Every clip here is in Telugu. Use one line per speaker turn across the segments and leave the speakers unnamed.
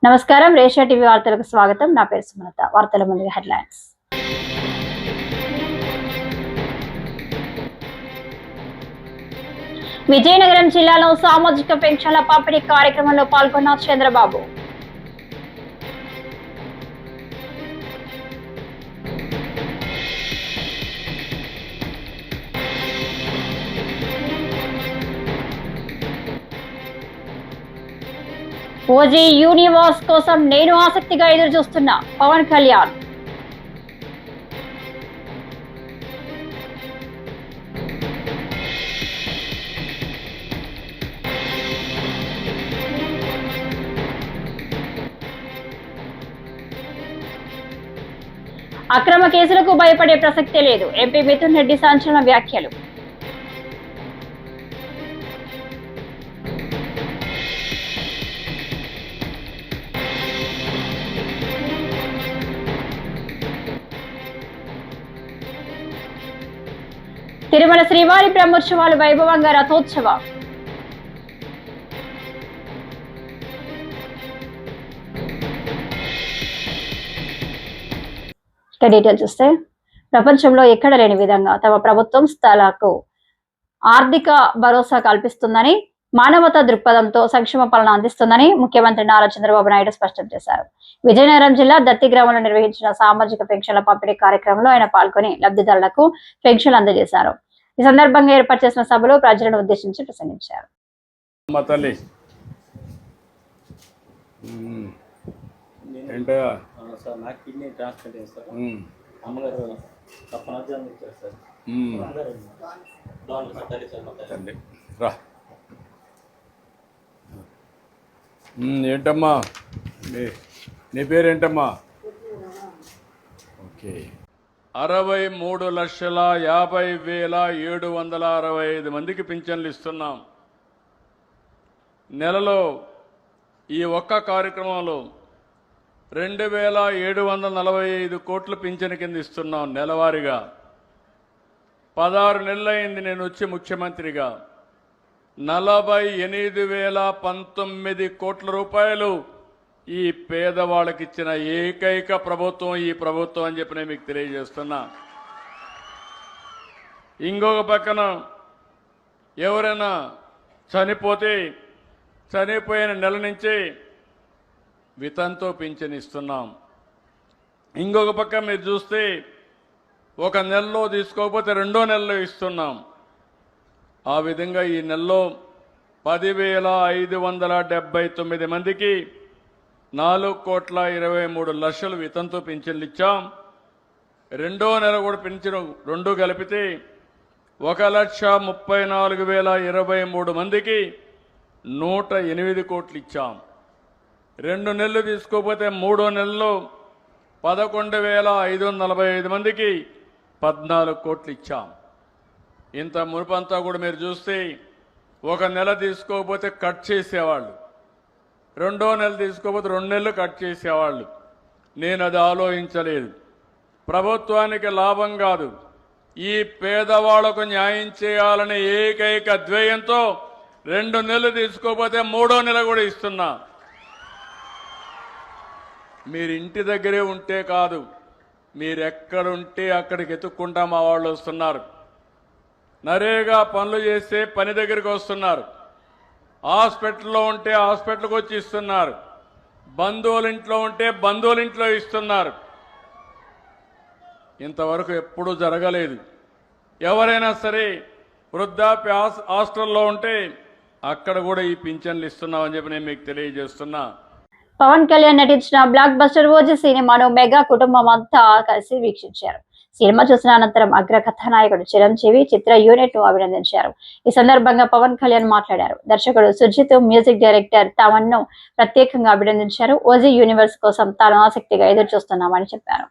నమస్కారం, రేషియా టీవీ వార్తలకు స్వాగతం. నా పేరు సుమలత. వార్తల ముందుగా హెడ్లైన్స్. విజయనగరం జిల్లాలో సామాజిక పెన్షన్ల పంపిణీ కార్యక్రమంలో పాల్గొన్న చంద్రబాబు. ఓజీ యూనివర్స్ కోసం నేను ఆసక్తిగా ఎదురు చూస్తున్నా పవన్ కళ్యాణ్. అక్రమ కేసులకు భయపడే ప్రసక్తే లేదు, ఎంపీ మిథున్ రెడ్డి సంచలన వ్యాఖ్యలు. తిరుమల శ్రీవారి బ్రహ్మోత్సవాలు వైభవంగా, రథోత్సవం. డీటెయిల్ చూస్తే, ప్రపంచంలో ఎక్కడ లేని విధంగా తమ ప్రభుత్వం స్థలాలకు ఆర్థిక భరోసా కల్పిస్తుందని, మానవతా దృక్పథంతో సంక్షేమ పాలన అందిస్తుందని ముఖ్యమంత్రి నారా చంద్రబాబు నాయుడు స్పష్టం చేశారు. విజయనగరం జిల్లా దత్తి గ్రామంలో నిర్వహించిన సామాజిక పెన్షన్ల పంపిణీ కార్యక్రమంలో ఆయన పాల్గొని లబ్ధిదారులకు పెన్షన్లు అందజేశారు. ఈ సందర్భంగా ఏర్పాటు చేసిన సభలో ప్రజలను ఉద్దేశించి ప్రసంగించారు.
ఏంటమ్మా నీ పేరేంటమ్మా? ఓకే. 63,50,765 మందికి పింఛన్లు ఇస్తున్నాం. నెలలో ఈ ఒక్క కార్యక్రమంలో 2,745 కోట్ల పింఛన్ కింద ఇస్తున్నాం నెలవారీగా. 16 నెలలైంది నేను వచ్చి ముఖ్యమంత్రిగా. 48,019 కోట్ల రూపాయలు ఈ పేదవాళ్ళకి ఇచ్చిన ఏకైక ప్రభుత్వం ఈ ప్రభుత్వం అని చెప్పి నేను మీకు తెలియజేస్తున్నా. ఇంకొక పక్కన ఎవరైనా చనిపోతే చనిపోయిన నెల నుంచి వితంతో పింఛన్ ఇస్తున్నాం. ఇంకొక పక్క మీరు చూస్తే ఒక నెలలో తీసుకోకపోతే రెండో నెలలో ఇస్తున్నాం. ఆ విధంగా ఈ నెలలో 10,579 మందికి 4,23,00,000 వితంతో పింఛన్లు ఇచ్చాం. రెండో నెల కూడా పింఛను రెండు కలిపితే 1,34,023 మందికి 108 కోట్లు ఇచ్చాం. 2 నెలలు తీసుకోకపోతే మూడో నెలలో 11,545 మందికి 14 కోట్లు ఇచ్చాం. ఇంత మునుపంతా కూడా మీరు చూస్తే ఒక నెల తీసుకోకపోతే కట్ చేసేవాళ్ళు, రెండో నెల తీసుకోకపోతే 2 నెలలు కట్ చేసేవాళ్ళు. నేను అది ఆలోచించలేదు. ప్రభుత్వానికి లాభం కాదు, ఈ పేదవాళ్లకు న్యాయం చేయాలనే ఏకైక ధ్యేయంతో 2 నెలలు తీసుకోకపోతే మూడో నెల కూడా ఇస్తున్నా. మీరు ఇంటి దగ్గరే ఉంటే కాదు, మీరెక్కడుంటే అక్కడికి ఎత్తుక్కుంటా మా వాళ్ళు వస్తున్నారు. నరేగా పనులు చేస్తే పని దగ్గరికి వస్తున్నారు. హాస్పిటల్లో ఉంటే హాస్పిటల్కి వచ్చి ఇస్తున్నారు. బంధువుల ఇంట్లో ఉంటే బంధువుల ఇంట్లో ఇస్తున్నారు. ఇంతవరకు ఎప్పుడూ జరగలేదు. ఎవరైనా సరే వృద్ధాప్య హాస్టల్లో ఉంటే అక్కడ కూడా ఈ పింఛన్లు ఇస్తున్నామని చెప్పి నేను మీకు తెలియజేస్తున్నా.
పవన్ కళ్యాణ్ నటించిన బ్లాక్ బస్టర్ ఓజీ సినిమాను మెగా కుటుంబం అంతా కలిసి వీక్షించారు. సినిమా చూసిన అనంతరం అగ్ర కథానాయకుడు చిరంజీవి చిత్ర యూనిట్ ను అభినందించారు. ఈ సందర్భంగా పవన్ కళ్యాణ్ మాట్లాడారు. దర్శకుడు సుజిత్, మ్యూజిక్ డైరెక్టర్ తమన్ ను ప్రత్యేకంగా అభినందించారు. ఓజీ యూనివర్స్ కోసం తాను ఆసక్తిగా ఎదురు చూస్తున్నామని చెప్పారు.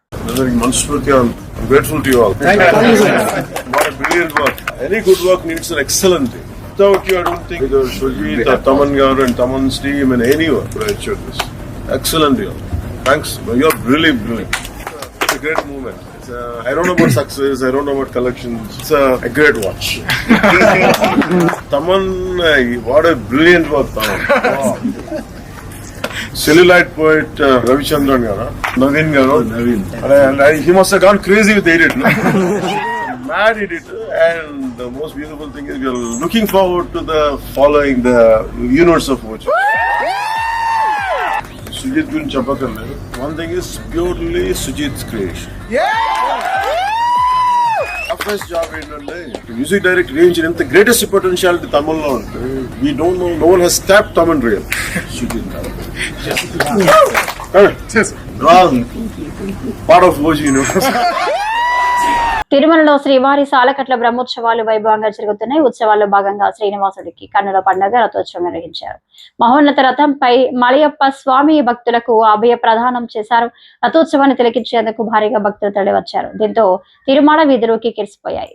Without you, I don't think either Sujit or Taman Garu and Taman's team and anyone could have achieved this. Excellent, you. Thanks. You're really brilliant. It's a great movement. I don't know about success. I don't know about collections. It's a great watch. Taman, what a brilliant work, Taman. Wow. Cellulite poet Ravichandran garu, Naveen garu, and he must have gone crazy with edit. No? Mad edit, and the most beautiful thing is we are looking forward to the following the universe of Oji. Sujit guరించి చెప్పక్కర్లేదు. One thing is purely Sujit's creation. Toughest job ఏంటంటే మ్యూజిక్ డైరెక్టర్ రేంజ్ ఎంత గ్రేటెస్ట్ పొటెన్షియాలిటీ తమిళ్లో ఉంటే we don't know, no one has tapped Tamil real. Sujit part of Oji, you know.
తిరుమలలో శ్రీవారి సాలకట్ల బ్రహ్మోత్సవాలు వైభవంగా జరుగుతున్నాయి. ఉత్సవాల్లో భాగంగా శ్రీనివాసుడికి కన్నుల పండుగ రథోత్సవం నిర్వహించారు. మహోన్నత రథంపై మలయప్ప స్వామి భక్తులకు అభయ ప్రదానం చేశారు. రథోత్సవాన్ని తిలకించేందుకు భారీగా భక్తులు తరలివచ్చారు. దీంతో తిరుమల వీధులు కిక్కిరిసిపోయాయి.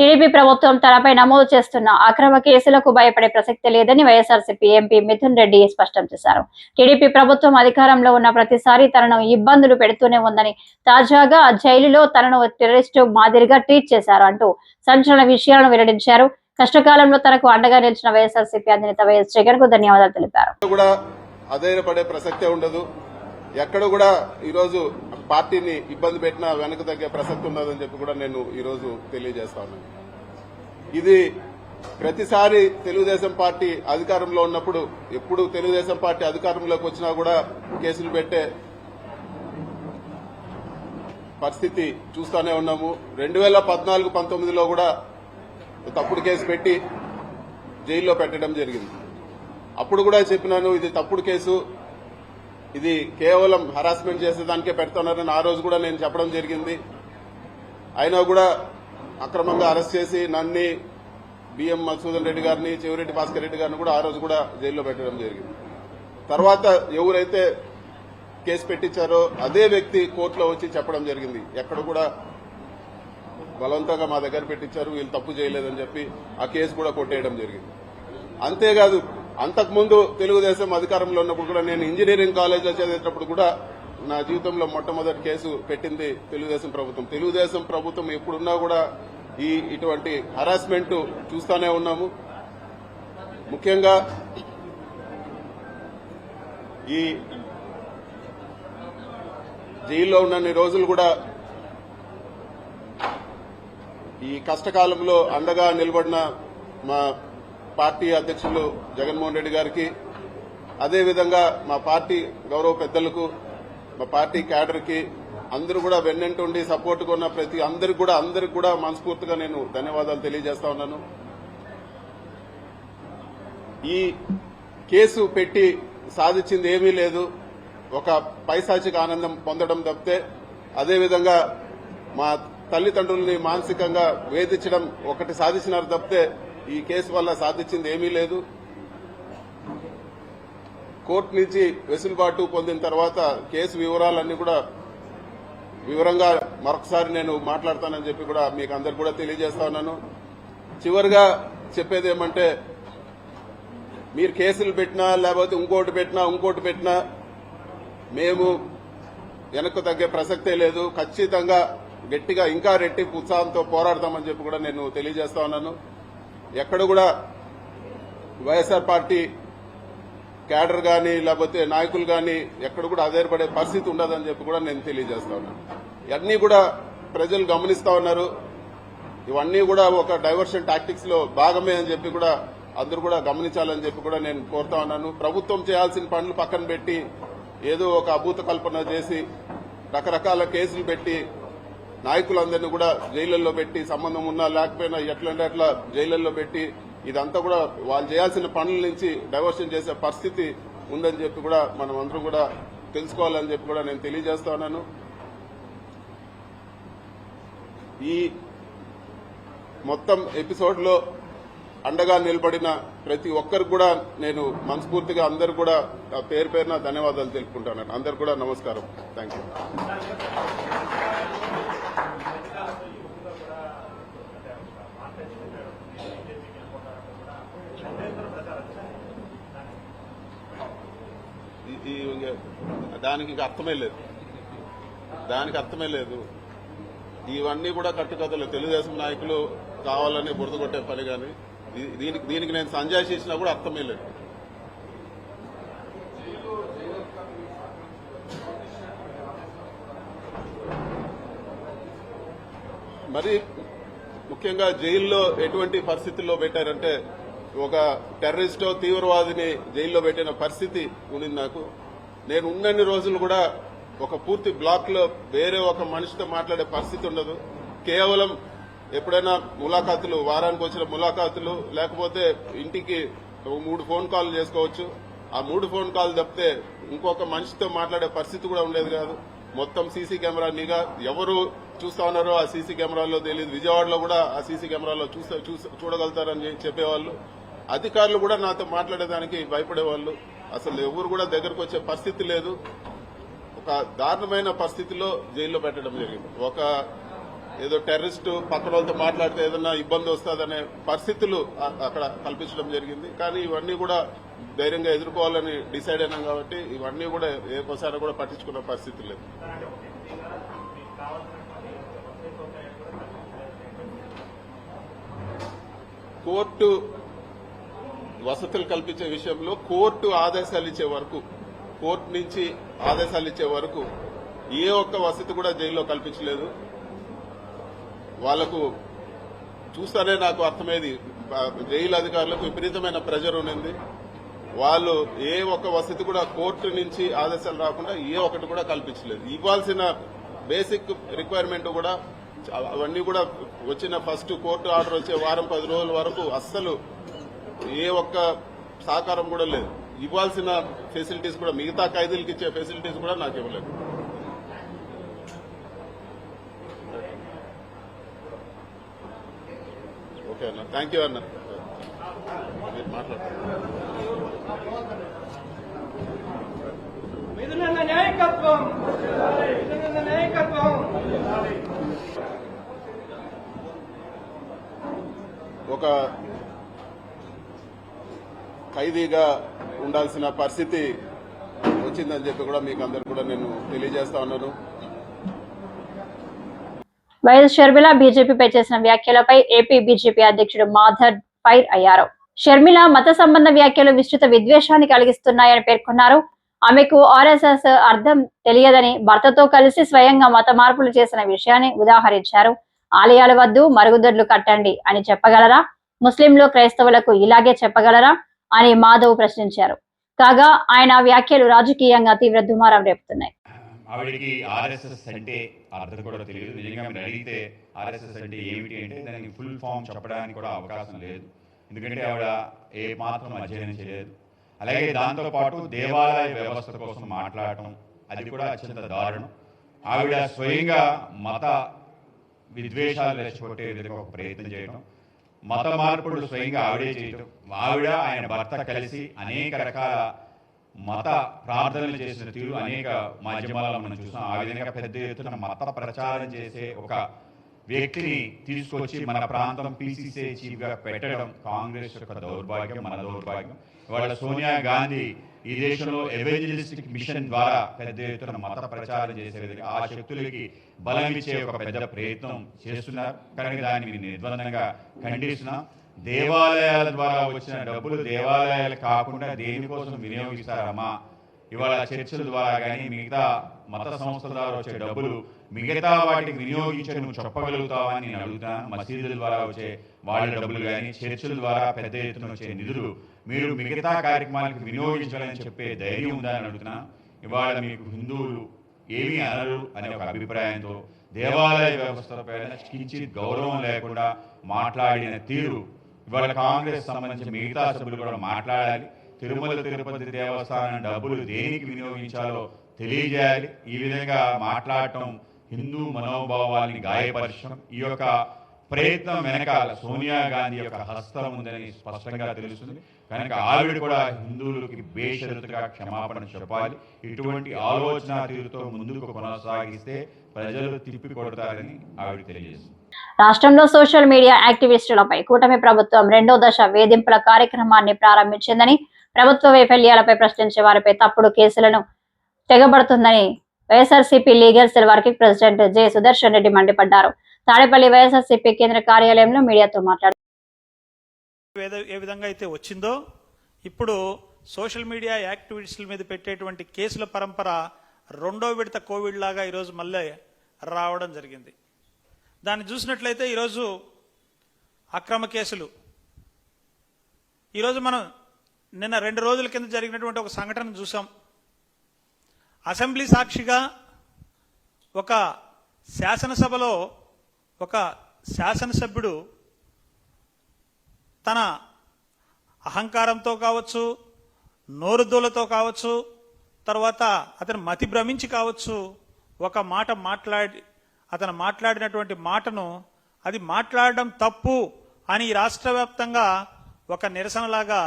టీడీపీ ప్రభుత్వం తనపై నమోదు చేస్తున్న అక్రమ కేసులకు భయపడే ప్రసక్తి లేదని వైఎస్ఆర్సీపీ ఎంపీ మిథున్ రెడ్డి స్పష్టం చేశారు. టీడీపీ ప్రభుత్వం అధికారంలో ఉన్న ప్రతిసారి తనను ఇబ్బందులు పెడుతూనే ఉందని, తాజాగా జైలులో తనను టెర్రరిస్టు మాదిరిగా ట్రీట్ చేశారు అంటూ సంచలన విషయాలను వెల్లడించారు. కష్టకాలంలో తనకు అండగా నిలిచిన వైఎస్ఆర్సీపీ అధినేత వైఎస్ జగన్ కు ధన్యవాదాలు తెలిపారు.
అధైర్యపడే ప్రసక్తే ఉండదు. ఎక్కడ కూడా ఈరోజు పార్టీని ఇబ్బంది పెట్టినా వెనక తగ్గే ప్రసక్తి ఉండదని చెప్పి కూడా నేను ఈరోజు తెలియజేస్తాను. ఇది ప్రతిసారి తెలుగుదేశం పార్టీ అధికారంలో ఉన్నప్పుడు, ఎప్పుడు తెలుగుదేశం పార్టీ అధికారంలోకి వచ్చినా కూడా కేసులు పెట్టే పరిస్థితి చూస్తూనే ఉన్నాము. 2014-19లో కూడా తప్పుడు కేసు పెట్టి జైల్లో పెట్టడం జరిగింది. అప్పుడు కూడా చెప్పినాను, ఇది తప్పుడు కేసు, ఇది కేవలం హరాస్మెంట్ చేసేదానికే పెడుతున్నారని ఆ రోజు కూడా నేను చెప్పడం జరిగింది. అయినా కూడా అక్రమంగా అరెస్ట్ చేసి నన్ను, బిఎం మధుసూదన్ రెడ్డి గారిని, చెవిరెడ్డి భాస్కర్ రెడ్డి గారిని కూడా ఆ రోజు కూడా జైల్లో పెట్టడం జరిగింది. తర్వాత ఎవరైతే కేసు పెట్టించారో అదే వ్యక్తి కోర్టులో వచ్చి చెప్పడం జరిగింది, ఎక్కడ కూడా బలవంతంగా మా దగ్గర పెట్టించారు, వీళ్ళు తప్పు చేయలేదని చెప్పి ఆ కేసు కూడా కొట్టేయడం జరిగింది. అంతేకాదు, అంతకుముందు తెలుగుదేశం అధికారంలో ఉన్నప్పుడు కూడా నేను ఇంజనీరింగ్ కాలేజ్లో చదివేటప్పుడు కూడా నా జీవితంలో మొట్టమొదటి కేసు పెట్టింది తెలుగుదేశం ప్రభుత్వం. తెలుగుదేశం ప్రభుత్వం ఎప్పుడున్నా కూడా ఇటువంటి హరాస్మెంట్ చూస్తూనే ఉన్నాము. ముఖ్యంగా ఈ జైల్లో ఉన్నన్ని రోజులు కూడా ఈ కష్టకాలంలో అండగా నిలబడిన మా పార్టీ అధ్యక్షులు జగన్మోహన్ రెడ్డి గారికి, అదేవిధంగా మా పార్టీ గౌరవ పెద్దలకు, మా పార్టీ క్యాడర్కి అందరూ కూడా వెన్నంటుండి సపోర్ట్గా ఉన్న ప్రతి అందరికి కూడా మనస్ఫూర్తిగా నేను ధన్యవాదాలు తెలియజేస్తా ఉన్నాను. ఈ కేసు పెట్టి సాధించింది ఏమీ లేదు, ఒక పైశాచిక ఆనందం పొందడం తప్పితే, అదేవిధంగా మా తల్లిదండ్రుల్ని మానసికంగా వేధించడం ఒకటి సాధించినారు తప్పితే ఈ కేసు వల్ల సాధించింది ఏమీ లేదు. కోర్టు నుంచి వెసులుబాటు పొందిన తర్వాత కేసు వివరాలన్నీ కూడా వివరంగా మరొకసారి నేను మాట్లాడతానని చెప్పి కూడా మీకు అందరు కూడా తెలియజేస్తా ఉన్నాను. చివరిగా చెప్పేది ఏమంటే, మీరు కేసులు పెట్టినా లేకపోతే ఇంకోటి పెట్టినా మేము వెనక్కు తగ్గే ప్రసక్తే లేదు. ఖచ్చితంగా గట్టిగా ఇంకా రెట్టింపు ఉత్సాహంతో పోరాడతామని చెప్పి కూడా నేను తెలియజేస్తా ఉన్నాను. ఎక్కడ కూడా వైఎస్ఆర్ పార్టీ క్యాడర్ గాని లేకపోతే నాయకులు గాని ఎక్కడ కూడా ఆధారపడే పరిస్థితి ఉండదని చెప్పి కూడా నేను తెలియజేస్తా ఉన్నాను. ఇవన్నీ కూడా ప్రజలు గమనిస్తా ఉన్నారు. ఇవన్నీ కూడా ఒక డైవర్షన్ టాక్టిక్స్ లో భాగమే అని చెప్పి కూడా అందరూ కూడా గమనించాలని చెప్పి కూడా నేను కోరుతా ఉన్నాను. ప్రభుత్వం చేయాల్సిన పనులు పక్కన పెట్టి ఏదో ఒక అభూత కల్పన చేసి రకరకాల కేసులు పెట్టి నాయకులందరినీ కూడా జైళ్లలో పెట్టి, సంబంధం ఉన్నా లేకపోయినా ఎట్లంటే అట్లా జైళ్లలో పెట్టి, ఇదంతా కూడా వాళ్ళు చేయాల్సిన పనుల నుంచి డైవర్షన్ చేసే పరిస్థితి ఉందని చెప్పి కూడా మనం అందరం కూడా తెలుసుకోవాలని చెప్పి కూడా నేను తెలియజేస్తా ఉన్నాను. ఈ మొత్తం ఎపిసోడ్ లో అండగా నిలబడిన ప్రతి ఒక్కరికి కూడా నేను మనస్ఫూర్తిగా అందరు కూడా పేరు పేరున ధన్యవాదాలు తెలుపుకుంటాను. అందరు కూడా నమస్కారం. Thank you. దానికి అర్థమే లేదు. ఇవన్నీ కూడా కట్టుకథలు, తెలుగుదేశం నాయకులు కావాలని బురద కొట్టే పని కానీ దీనికి నేను సంజయ్ చేసినా కూడా అర్థమే లేదు. మరి ముఖ్యంగా జైల్లో ఎటువంటి పరిస్థితుల్లో పెట్టారంటే, ఒక టెర్రరిస్టో తీవ్రవాదిని జైల్లో పెట్టిన పరిస్థితి ఉంది నాకు. నేను ఉన్నన్ని రోజులు కూడా ఒక పూర్తి బ్లాక్ లో వేరే ఒక మనిషితో మాట్లాడే పరిస్థితి ఉండదు. కేవలం ఎప్పుడైనా ములాఖాతులు, వారానికి వచ్చిన ములాఖాతులు, లేకపోతే ఇంటికి 3 ఫోన్ కాల్ చేసుకోవచ్చు. ఆ 3 ఫోన్ కాల్ తప్పితే ఇంకొక మనిషితో మాట్లాడే పరిస్థితి కూడా ఉండేది కాదు. మొత్తం సీసీ కెమెరా నిఘా, ఎవరు చూస్తా ఉన్నారో ఆ సీసీ కెమెరాల్లో తెలియదు. విజయవాడలో కూడా ఆ సీసీ కెమెరాలో చూడగలుగుతారని చెప్పేవాళ్ళు. అధికారులు కూడా నాతో మాట్లాడేదానికి భయపడేవాళ్ళు. అసలు ఎవరు కూడా దగ్గరకు వచ్చే పరిస్థితి లేదు. ఒక దారుణమైన పరిస్థితిలో జైల్లో పెట్టడం జరిగింది. ఒక ఏదో టెర్రరిస్ట్ పక్కన వాళ్ళతో మాట్లాడితే ఏదన్నా ఇబ్బంది వస్తుందనే పరిస్థితులు అక్కడ కల్పించడం జరిగింది. కానీ ఇవన్నీ కూడా ధైర్యంగా ఎదుర్కోవాలని డిసైడ్ అయినాం కాబట్టి ఇవన్నీ కూడా ఏకోసారి కూడా పట్టించుకున్న పరిస్థితి లేదు. కోర్టు వసతులు కల్పించే విషయంలో కోర్టు ఆదేశాలు ఇచ్చే వరకు, కోర్టు నుంచి ఆదేశాలు ఇచ్చే వరకు ఏ ఒక్క వసతి కూడా జైల్లో కల్పించలేదు. వాళ్లకు చూస్తానే నాకు అర్థమైంది, జైలు అధికారులకు విపరీతమైన ప్రెజర్ ఉన్నది. వాళ్ళు ఏ ఒక్క వసతి కూడా కోర్టు నుంచి ఆదేశాలు రాకుండా ఏ ఒక్కటి కూడా కల్పించలేదు. ఇవ్వాల్సిన బేసిక్ రిక్వైర్మెంట్ కూడా అవన్నీ కూడా వచ్చిన ఫస్ట్ కోర్టు ఆర్డర్ వచ్చే వారం 10 రోజుల వరకు అస్సలు ఏ ఒక్క సహకారం కూడా లేదు. ఇవ్వాల్సిన ఫెసిలిటీస్ కూడా, మిగతా ఖైదీలకు ఇచ్చే ఫెసిలిటీస్ కూడా నాకు ఇవ్వలేదు. ఓకే అన్న, థ్యాంక్ యూ అన్న. మీరు మాట్లాడతారు. ఒక ఖైదీగా ఉండాల్సిన పరిస్థితి వచ్చిందని చెప్పి కూడా మీకు అందరు కూడా నేను తెలియజేస్తా ఉన్నాను.
వైఎస్ షర్మిల బీజేపీపై చేసిన వ్యాఖ్యలపై ఏపీ బీజేపీ అధ్యక్షుడు మాధవ్ ఫైర్ అయ్యారు. షర్మిల మత సంబంధ వ్యాఖ్యలు విస్తృత విద్వేషాన్ని కలిగిస్తున్నాయని పేర్కొన్నారు. ఆమెకు ఆర్ఎస్ఎస్ అర్థం తెలియదని, భర్తతో కలిసి స్వయంగా మత మార్పులు చేసిన విషయాన్ని ఉదాహరించారు. ఆలయాల వద్దు మరుగుదొడ్లు కట్టండి అని చెప్పగలరా? ముస్లింలు క్రైస్తవులకు ఇలాగే చెప్పగలరా అని మాధవ్ ప్రశ్నించారు. కాగా ఆయన వ్యాఖ్యలు రాజకీయంగా తీవ్ర దుమారం రేపుతున్నాయి.
ఆవిడికి ఆర్ఎస్ఎస్ అంటే అర్థం కూడా తెలియదు. నిజంగా మీరు అడిగితే ఆర్ఎస్ఎస్ అంటే ఏమిటి అంటే దానికి ఫుల్ ఫామ్ చెప్పడానికి కూడా అవకాశం లేదు. ఎందుకంటే ఆవిడ ఏ మాత్రం అధ్యయనం చేయలేదు. అలాగే దాంతోపాటు దేవాలయ వ్యవస్థ కోసం మాట్లాడటం అది కూడా అత్యంత దారుణం. ఆవిడ స్వయంగా మత విద్వేషాలు రెచ్చగొట్టే విధంగా ఒక ప్రయత్నం చేయడం, మత మార్పులు స్వయంగా ఆవిడే చేయటం, ఆవిడ ఆయన భర్త కలిసి అనేక రకాల మత ప్రార్థనలు చేసిన తీరు అనేక మాధ్యమాలలో మనం చూసాం. ఆ విధంగా పెద్ద ఎత్తున మత ప్రచారం చేసే ఒక వ్యక్తిని తీసుకొచ్చి మన ప్రాంతం పీసీసీ చీఫ్ గా పెట్టడం కాంగ్రెస్ యొక్క దౌర్భాగ్యం, మన దౌర్భాగ్యం. ఇవాళ సోనియా గాంధీ ఈ దేశంలో ఎవెంజలిస్టిక్ మిషన్ ద్వారా పెద్ద ఎత్తున మత ప్రచారం చేసే విధంగా ఆ శక్తులకి బలం ఇచ్చే ఒక పెద్ద ప్రయత్నం చేస్తున్నారు. కనుక దాన్ని నిర్బంధంగా ఖండిస్తున్నాం. దేవాలయాల ద్వారా వచ్చిన డబ్బులు దేవాలయాలు కాకుండా దేనికోసం వినియోగిస్తారమ్మా? ఇవాళ చర్చల ద్వారా కానీ మిగతా మత సంస్థల ద్వారా వచ్చే డబ్బులు మిగతా వాటికి వినియోగించే నువ్వు చెప్పగలుగుతావా అని నేను అడుగుతాను. మసీదుల ద్వారా వచ్చే వాళ్ళ డబ్బులు కానీ చర్చల ద్వారా పెద్ద ఎత్తున వచ్చే నిధులు మీరు మిగతా కార్యక్రమాలకు వినియోగించాలని చెప్పే ధైర్యం ఉందా అని అడుగుతున్నాను. ఇవాళ మీకు హిందువులు ఏమీ అనరు అనే ఒక అభిప్రాయంతో దేవాలయ వ్యవస్థలపై కించిత్ గౌరవం లేకుండా మాట్లాడిన తీరు ఇవాళ కాంగ్రెస్ సంబంధించిన మిగతా సభ్యులు కూడా మాట్లాడాలి. తిరుమల తిరుపతి దేవస్థానం డబ్బులు దేనికి వినియోగించాలో తెలియజేయాలి. ఈ విధంగా మాట్లాడటం హిందూ మనోభావాల్ని గాయపరచడం. ఈ యొక్క ప్రయత్నం వెనకాల సోనియా గాంధీ యొక్క హస్తం ఉందని స్పష్టంగా తెలుస్తుంది. కనుక ఆవిడ కూడా హిందువులకి బేషరతుగా క్షమాపణ చెప్పాలి. ఇటువంటి ఆలోచన తీరుతో ముందుకు కొనసాగిస్తే ప్రజలు తిప్పి కొడతారని ఆవిడ తెలియజేస్తుంది.
రాష్ట్రంలో సోషల్ మీడియా యాక్టివిస్టులపై కూటమి ప్రభుత్వం 2వ దశ వేధింపుల కార్యక్రమాన్ని ప్రారంభించిందని, ప్రభుత్వ వైఫల్యాలపై ప్రశ్నించే వారిపై తప్పుడు కేసులను తెగబడుతుందని YSRCP legal cell working president J Sudarshan Reddy మండిపడ్డారు. తాడేపల్లి వైఎస్ఆర్సీపీ కేంద్ర కార్యాలయంలో మీడియాతో మాట్లాడారు.
ఏ విధంగా అయితే వచ్చిందో ఇప్పుడు సోషల్ మీడియా యాక్టివిస్టుల మీద పెట్టేటువంటి కేసుల పరంపర 2వ విడత కోవిడ్ లాగా ఈరోజు మళ్ళీ రావడం జరిగింది. దాన్ని చూసినట్లయితే ఈరోజు అక్రమ కేసులు, ఈరోజు మనం నిన్న 2 రోజుల కింద జరిగినటువంటి ఒక సంఘటన చూసాం. అసెంబ్లీ సాక్షిగా ఒక శాసనసభలో ఒక శాసనసభ్యుడు తన అహంకారంతో కావచ్చు, నోరుదోలతో కావచ్చు, తర్వాత అతను మతి భ్రమించి కావచ్చు, ఒక మాట అతను మాట్లాడినటువంటి మాటను అది మాట్లాడడం తప్పు అని రాష్ట్ర వ్యాప్తంగా ఒక నిరసనలాగా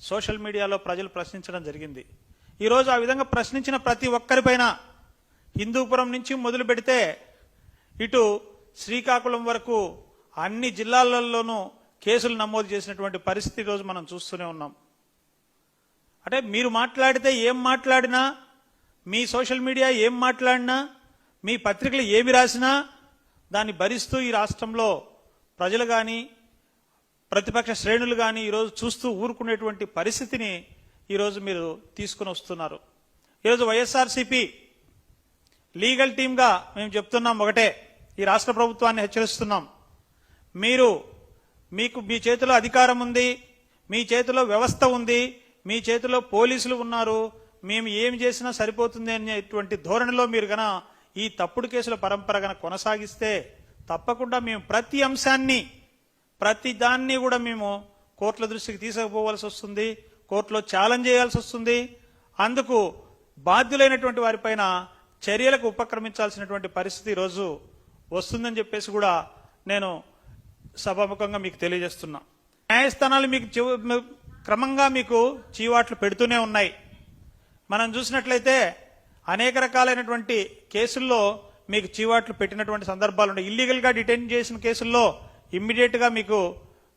సోషల్ మీడియాలో ప్రజలు ప్రశ్నించడం జరిగింది. ఈరోజు ఆ విధంగా ప్రశ్నించిన ప్రతి ఒక్కరిపైన హిందూపురం నుంచి మొదలు పెడితే ఇటు శ్రీకాకుళం వరకు అన్ని జిల్లాలలోనూ కేసులు నమోదు చేసినటువంటి పరిస్థితి ఈరోజు మనం చూస్తూనే ఉన్నాం. అంటే మీరు మాట్లాడితే ఏం మాట్లాడినా, మీ సోషల్ మీడియా ఏం మాట్లాడినా, మీ పత్రికలు ఏమి రాసినా దాన్ని భరిస్తూ ఈ రాష్ట్రంలో ప్రజలు కానీ ప్రతిపక్ష శ్రేణులు కానీ ఈరోజు చూస్తూ ఊరుకునేటువంటి పరిస్థితిని ఈరోజు మీరు తీసుకుని వస్తున్నారు. ఈరోజు వైఎస్ఆర్సీపీ లీగల్ టీమ్గా మేము చెప్తున్నాం ఒకటే, ఈ రాష్ట్ర ప్రభుత్వాన్ని హెచ్చరిస్తున్నాం. మీకు మీ చేతిలో అధికారం ఉంది, మీ చేతిలో వ్యవస్థ ఉంది, మీ చేతిలో పోలీసులు ఉన్నారు, మేము ఏమి చేసినా సరిపోతుంది అనేటువంటి ధోరణిలో మీరు గన ఈ తప్పుడు కేసుల పరంపర గన కొనసాగిస్తే తప్పకుండా మేము ప్రతి అంశాన్ని ప్రతి దాన్ని కూడా మేము కోర్టుల దృష్టికి తీసుకుపోవాల్సి వస్తుంది, కోర్టులో ఛాలెంజ్ చేయాల్సి వస్తుంది. అందుకు బాధ్యులైనటువంటి వారిపైన చర్యలకు ఉపక్రమించాల్సినటువంటి పరిస్థితి ఈరోజు వస్తుందని చెప్పేసి కూడా నేను సభాముఖంగా మీకు తెలియజేస్తున్నా. న్యాయస్థానాలు మీకు క్రమంగా మీకు చీవాట్లు పెడుతూనే ఉన్నాయి. మనం చూసినట్లయితే అనేక రకాలైనటువంటి కేసుల్లో మీకు చీవాట్లు పెట్టినటువంటి సందర్భాలు ఉన్నాయి. ఇల్లీగల్గా డిటైన్ చేసిన కేసుల్లో ఇమ్మీడియట్గా మీకు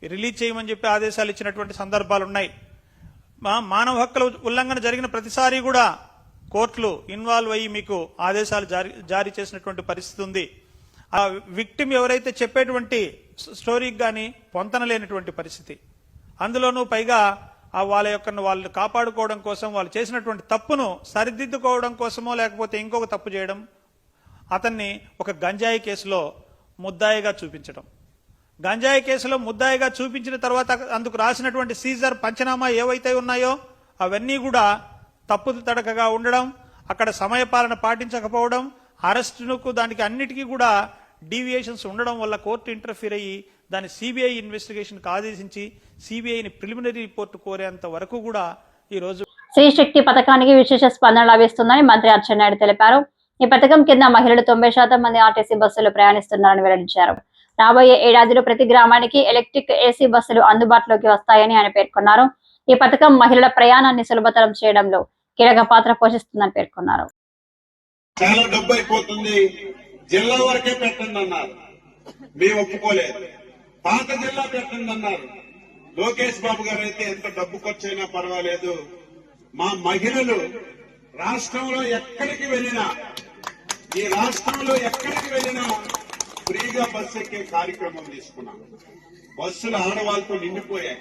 రిలీజ్ చేయమని చెప్పి ఆదేశాలు ఇచ్చినటువంటి సందర్భాలు ఉన్నాయి. మానవ హక్కుల ఉల్లంఘన జరిగిన ప్రతిసారి కూడా కోర్టులు ఇన్వాల్వ్ అయ్యి మీకు ఆదేశాలు జారీ చేసినటువంటి పరిస్థితి ఉంది. ఆ విక్టిమ్ ఎవరైతే చెప్పేటువంటి స్టోరీకి కానీ పొంతన లేనటువంటి పరిస్థితి, అందులోనూ పైగా వాళ్ళు కాపాడుకోవడం కోసం వాళ్ళు చేసినటువంటి తప్పును సరిదిద్దుకోవడం కోసమో లేకపోతే ఇంకొక తప్పు చేయడం, అతన్ని ఒక గంజాయి కేసులో ముద్దాయిగా చూపించడం, గంజాయి కేసులో ముద్దాయిగా చూపించిన తర్వాత అందుకు రాసినటువంటి సీజర్ పంచనామా ఏవైతే ఉన్నాయో అవన్నీ కూడా తప్పులు తడకగా ఉండడం, అక్కడ సమయపాలన పాటించకపోవడం, అరెస్టుకు దానికి అన్నిటికీ కూడా డీవియేషన్స్ ఉండడం వల్ల కోర్టు ఇంటర్ఫీర్ అయ్యి దాన్ని సిబిఐ ఇన్వెస్టిగేషన్కి ఆదేశించి సిబిఐని ప్రిలిమినరీ రిపోర్టు కోరేంత వరకు కూడా ఈ రోజు
శ్రీశక్తి పథకానికి విశేష స్పందన లభిస్తుందని మంత్రి అచ్చెన్నాయుడు తెలిపారు. ఈ పథకం కింద మహిళలు 90% మంది ఆర్టీసీ బస్సులు ప్రయాణిస్తున్నారని వెల్లడించారు. రాబోయే ఏడాదిలో ప్రతి గ్రామానికి ఎలక్ట్రిక్ ఏసీ బస్సులు అందుబాటులోకి వస్తాయని ఆయన పేర్కొన్నారు. ఈ పథకం మహిళల ప్రయాణాన్ని సులభతరం చేయడంలో కీలక పాత్ర పోషిస్తుందని పేర్కొన్నారు.
చాలా డబ్బు అయిపోతుంది, జిల్లా వరకే పెట్టండి అన్నారు, మేము ఒప్పుకోలేదు. పాత జిల్లా పెట్టండి అన్నారు. లోకేష్ బాబు గారు అయితే ఎంత డబ్బు ఖర్చు అయినా పర్వాలేదు, మా మహిళలు రాష్ట్రంలో ఎక్కడికి వెళ్ళినా, ఈ రాష్ట్రంలో ఎక్కడికి వెళ్ళినా ఫ్రీగా బస్సు ఎక్కే కార్యక్రమం తీసుకున్నాం. బస్సులు ఆడవాళ్ళతో నిండిపోయాయి.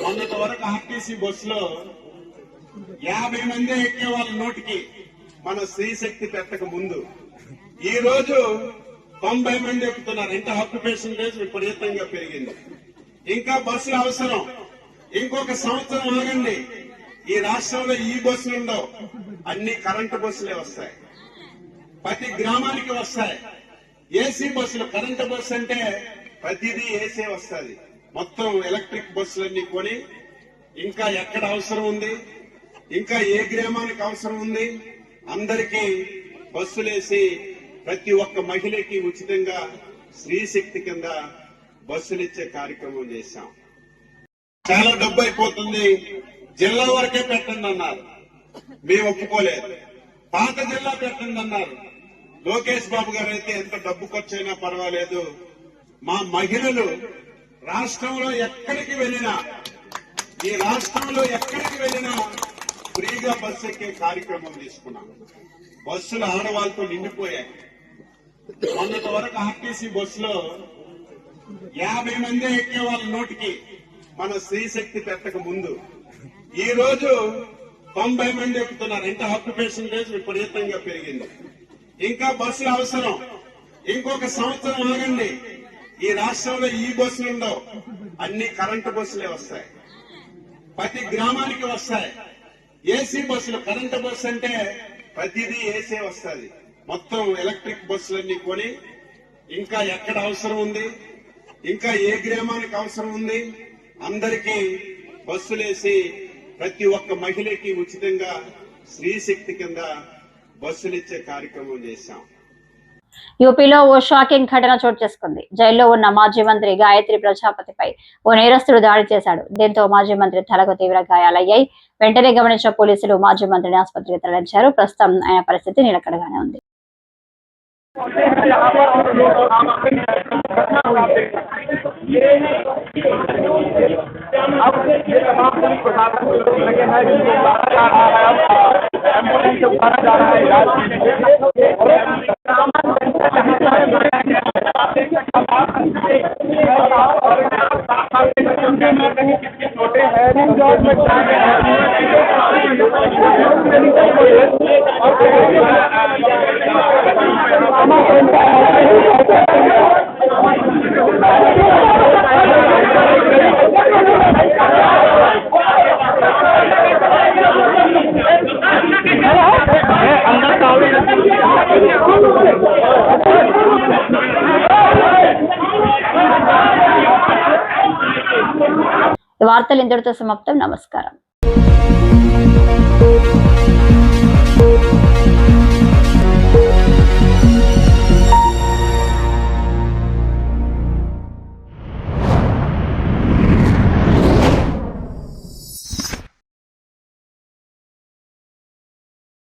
మొన్నటి వరకు ఆర్టీసీ బస్సులో 50 మంది ఎక్కే వాళ్ళ నోటికి మన శ్రీశక్తి పెట్టక ముందు ఈ రోజు 90 మంది ఎక్కుతున్నారు. ఇంత ఆక్యుపేషన్ రేట్ విపరీతంగా పెరిగింది. ఇంకా బస్సులు అవసరం. ఇంకొక సంవత్సరం ఆగండి, ఈ రాష్ట్రంలో ఈ బస్సులు ఉండవు, అన్ని కరెంటు బస్సులే వస్తాయి, ప్రతి గ్రామానికి వస్తాయి. ఏసీ బస్సులు, కరెంటు బస్సు అంటే ప్రతిదీ ఏసీ వస్తుంది. మొత్తం ఎలక్ట్రిక్ బస్సులన్నీ కొని ఇంకా ఎక్కడ అవసరం ఉంది, ఇంకా ఏ గ్రామానికి అవసరం ఉంది, అందరికీ బస్సులేసి ప్రతి ఒక్క మహిళకి ఉచితంగా శ్రీశక్తి కింద బస్సులు ఇచ్చే కార్యక్రమం చేశాం. చాలా డబ్బు అయిపోతుంది, జిల్లా వరకే పెట్టండి అన్నారు, మేము ఒప్పుకోలేదు. పాత జిల్లా పెట్టండి అన్నారు. లోకేష్ బాబు గారు అయితే ఎంత డబ్బు ఖర్చు అయినా పర్వాలేదు, మా మహిళలు రాష్ట్రంలో ఎక్కడికి వెళ్ళినా, ఈ రాష్ట్రంలో ఎక్కడికి వెళ్ళినా ఫ్రీగా బస్సు ఎక్కే కార్యక్రమం తీసుకున్నాం. బస్సులు ఆడవాళ్ళతో నిండిపోయాయి. మొన్నటి వరకు ఆర్టీసీ బస్సులో 50 మంది ఎక్కే వాళ్ళ నోటికి మన శ్రీశక్తి పెట్టక ముందు ఈ రోజు 90 మంది ఎక్కుతున్నారు. ఇంత ఆక్యుపేషన్ రేట్ విపరీతంగా పెరిగింది. ఇంకా బస్సులు అవసరం. ఇంకొక సంవత్సరం ఆగండి, ఈ రాష్ట్రంలో ఈ బస్సులు ఉండవు, అన్ని కరెంటు బస్సులే వస్తాయి, ప్రతి గ్రామానికి వస్తాయి. ఏసీ బస్సులు, కరెంటు బస్సు అంటే ప్రతిదీ ఏసీ వస్తుంది. మొత్తం ఎలక్ట్రిక్ బస్సులన్నీ కొని ఇంకా ఎక్కడ అవసరం ఉంది, ఇంకా ఏ గ్రామానికి అవసరం ఉంది, అందరికీ బస్సులేసి ప్రతి ఒక్క మహిళకి ఉచితంగా శ్రీశక్తి కింద బస్సులు ఇచ్చే కార్యక్రమం చేశాం.
యూపీలో ఓ షాకింగ్ ఘటన చోటు చేసుకుంది. జైల్లో ఉన్న మాజీ మంత్రి గాయత్రి ప్రజాపతిపై ఓ నేరస్తుడు దాడి చేశాడు. దీంతో మాజీ మంత్రి తలకు తీవ్ర గాయాలయ్యాయి. వెంటనే గమనించిన పోలీసులు మాజీ మంత్రిని ఆసుపత్రికి తరలించారు. ప్రస్తుతం ఆయన పరిస్థితి నిలకడగానే ఉంది. వార్తలు ఇంతటితో సమాప్తం. నమస్కారం.